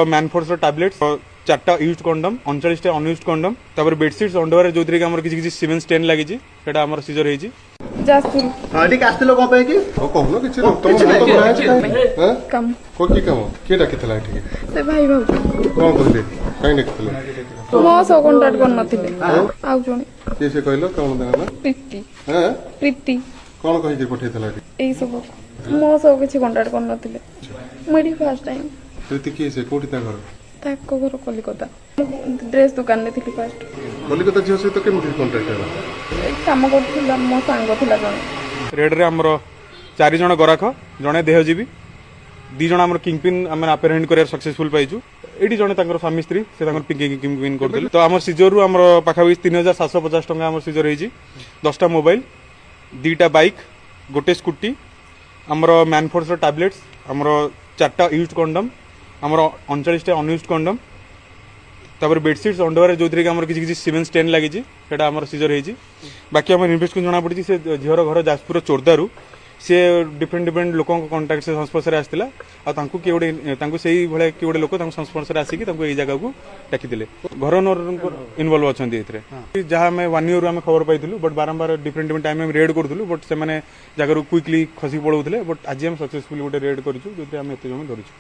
Manforce tablets 4टा use condom 39टा unused condom तापर बेडशीट्स अंडरवेयर जो कि हमर किसी सीमेंट स्टेन लागि छि सेटा हमर सीजर हेछि जासपुर हां ठीक आस्ते लोग पे कि ओ कहनो किछि न तुम तो बनाय छै हैं कम को की काम के डाकितला ठीक से भाई भाऊ कोन कहले काई डाकितला मो सो कांटेक्ट कर नथिले आउ जणी के से कहलो कोन देना प्रीति हैं प्रीति कोन कहि के पठेतला एई सब मो सो किछि कांटेक्ट कर नथिले मेडी फर्स्ट टाइम प्रीति के से कोठी ता घर ताको घर कलिकता ड्रेस दुकान ने थिली फर्स्ट कलिकता झियो से तो केमथि कांटेक्ट हैला काम करथिला मो सांग थिला जणी रेड रे हमर 4 जण गराख जणे देहजीवी 2 जण हमर किंगपिन हमर अपेरेंट करियर सक्सेसफुल पाइछु एडी जणे तांकर स्वामी स्त्री से तांकर किंगपिन करथिले तो हमर सीजर रु हमर पाखा 3750 टका हमर सीजर हेछि 10टा मोबाइल 2टा बाइक गोटे स्कूटी हमर मैनफोर्स टैबलेट्स हमर 4टा यूज्ड कंडम हमर 39टा अनयूज्ड कंडम तापर बेडशीट्स अंडरवेयर जो कि हमर किसी सीमेंट स्टेन लागि छि सेटा हमर सीजर हेछि बाकी हमर इन्वेस्ट जना पड़ी से झियर घर जाजपुर चोरदारू से डिफरेंट लोकों कांटेक्ट से संस्पर्श रे आस्तिला आ तांकु केवडे तांकु सेही भले केवडे लोक तांकु संस्पर्श रे आसी कि तांकु एई जगह को डाकिदिले घर ओनर इन्वॉल्व अछंती एथरे जहां में 1 ईयर हम खबर पाइथिलु बट बारंबार डिफरेंट टाइम में रेड करथुलु बट से माने जगह क्विकली खसी पळौथिले बट आज हम सक्सेसफुली गोटे रेड करिछु जोते हम एते जम धरिछु।